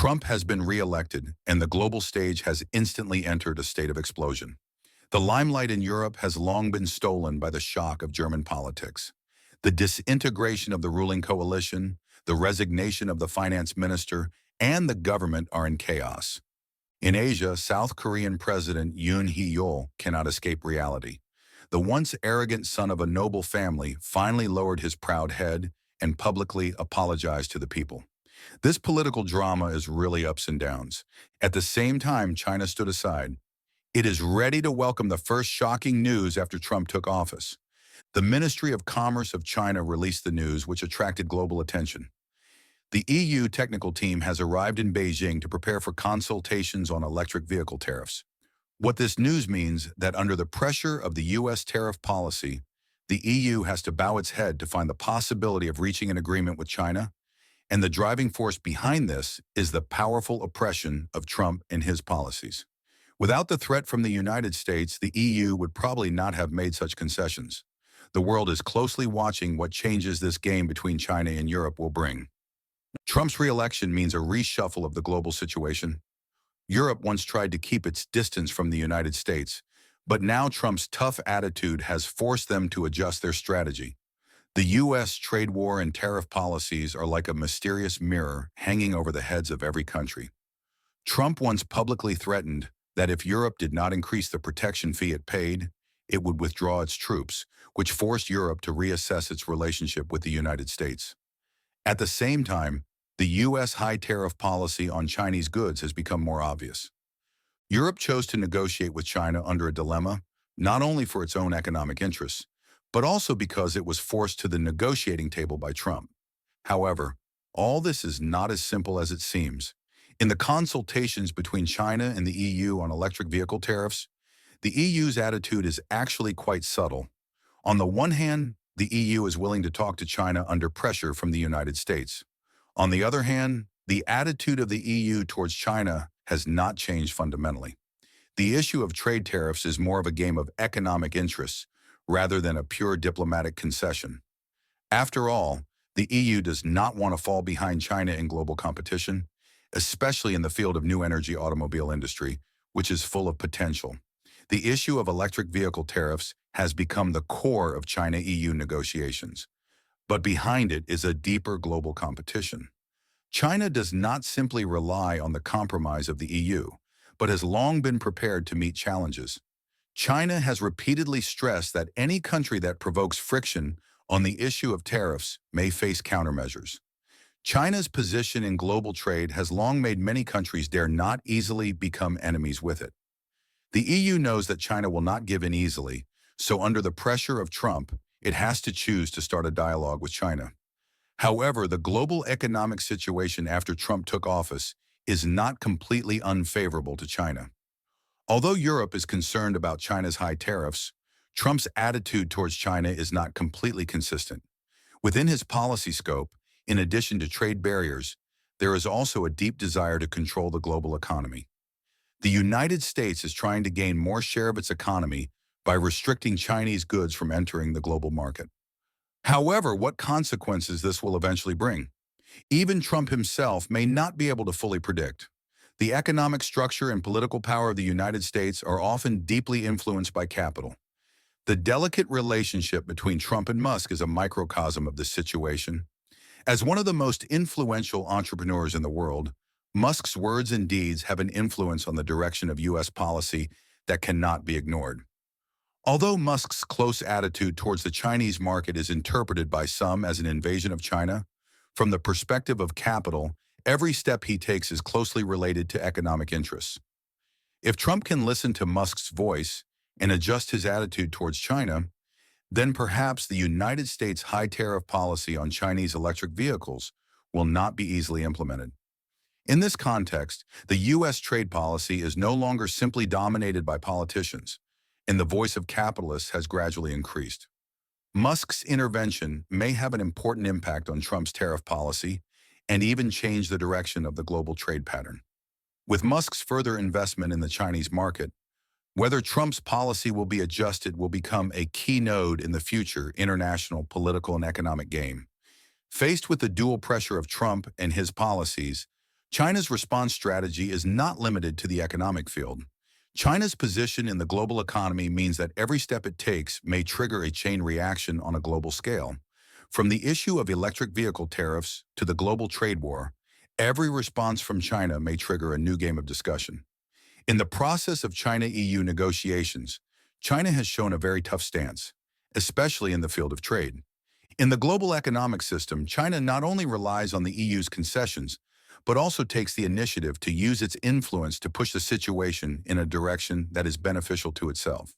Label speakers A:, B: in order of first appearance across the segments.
A: Trump has been re-elected, and the global stage has instantly entered a state of explosion. The limelight in Europe has long been stolen by the shock of German politics. The disintegration of the ruling coalition, the resignation of the finance minister, and the government are in chaos. In Asia, South Korean President Yoon Hee-yeol cannot escape reality. The once arrogant son of a noble family finally lowered his proud head and publicly apologized to the people. This political drama is really ups and downs. At the same time, China stood aside. It is ready to welcome the first shocking news after Trump took office. The Ministry of Commerce of China released the news, which attracted global attention. The EU technical team has arrived in Beijing to prepare for consultations on electric vehicle tariffs. What this news means that under the pressure of the US tariff policy, the EU has to bow its head to find the possibility of reaching an agreement with China, and the driving force behind this is the powerful oppression of Trump and his policies. Without the threat from the United States, the EU would probably not have made such concessions. The world is closely watching what changes this game between China and Europe will bring. Trump's re-election means a reshuffle of the global situation. Europe once tried to keep its distance from the United States, but now Trump's tough attitude has forced them to adjust their strategy. The U.S. trade war and tariff policies are like a mysterious mirror hanging over the heads of every country. Trump once publicly threatened that if Europe did not increase the protection fee it paid, it would withdraw its troops, which forced Europe to reassess its relationship with the United States. At the same time, the U.S. high tariff policy on Chinese goods has become more obvious. Europe chose to negotiate with China under a dilemma, not only for its own economic interests, but also because it was forced to the negotiating table by Trump. However, all this is not as simple as it seems. In the consultations between China and the EU on electric vehicle tariffs, the EU's attitude is actually quite subtle. On the one hand, the EU is willing to talk to China under pressure from the United States. On the other hand, the attitude of the EU towards China has not changed fundamentally. The issue of trade tariffs is more of a game of economic interests rather than a pure diplomatic concession. After all, the EU does not want to fall behind China in global competition, especially in the field of new energy automobile industry, which is full of potential. The issue of electric vehicle tariffs has become the core of China-EU negotiations. But behind it is a deeper global competition. China does not simply rely on the compromise of the EU, but has long been prepared to meet challenges. China has repeatedly stressed that any country that provokes friction on the issue of tariffs may face countermeasures. China's position in global trade has long made many countries dare not easily become enemies with it. The EU knows that China will not give in easily, so under the pressure of Trump, it has to choose to start a dialogue with China. However, the global economic situation after Trump took office is not completely unfavorable to China. Although Europe is concerned about China's high tariffs, Trump's attitude towards China is not completely consistent. Within his policy scope, in addition to trade barriers, there is also a deep desire to control the global economy. The United States is trying to gain more share of its economy by restricting Chinese goods from entering the global market. However, what consequences this will eventually bring, even Trump himself may not be able to fully predict. The economic structure and political power of the United States are often deeply influenced by capital. The delicate relationship between Trump and Musk is a microcosm of this situation. As one of the most influential entrepreneurs in the world, Musk's words and deeds have an influence on the direction of U.S. policy that cannot be ignored. Although Musk's close attitude towards the Chinese market is interpreted by some as an invasion of China, from the perspective of capital, every step he takes is closely related to economic interests. If Trump can listen to Musk's voice and adjust his attitude towards China, then perhaps the United States' high tariff policy on Chinese electric vehicles will not be easily implemented. In this context, the U.S. trade policy is no longer simply dominated by politicians, and the voice of capitalists has gradually increased. Musk's intervention may have an important impact on Trump's tariff policy and even change the direction of the global trade pattern. With Musk's further investment in the Chinese market, whether Trump's policy will be adjusted will become a key node in the future international political and economic game. Faced with the dual pressure of Trump and his policies, China's response strategy is not limited to the economic field. China's position in the global economy means that every step it takes may trigger a chain reaction on a global scale. From the issue of electric vehicle tariffs to the global trade war, every response from China may trigger a new game of discussion. In the process of China-EU negotiations, China has shown a very tough stance, especially in the field of trade. In the global economic system, China not only relies on the EU's concessions, but also takes the initiative to use its influence to push the situation in a direction that is beneficial to itself.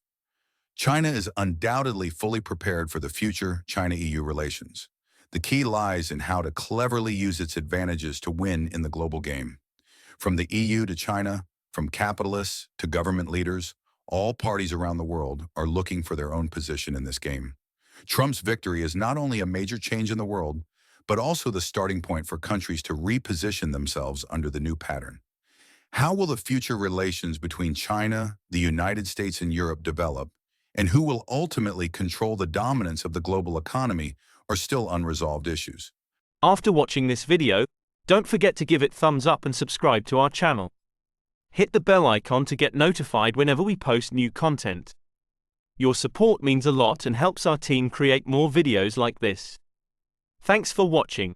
A: China is undoubtedly fully prepared for the future China-EU relations. The key lies in how to cleverly use its advantages to win in the global game. From the EU to China, from capitalists to government leaders, all parties around the world are looking for their own position in this game. Trump's victory is not only a major change in the world, but also the starting point for countries to reposition themselves under the new pattern. How will the future relations between China, the United States, and Europe develop, and who will ultimately control the dominance of the global economy are still unresolved issues.
B: After watching this video, don't forget to give it thumbs up and subscribe to our channel. Hit the bell icon to get notified whenever we post new content. Your support means a lot and helps our team create more videos like this. Thanks for watching.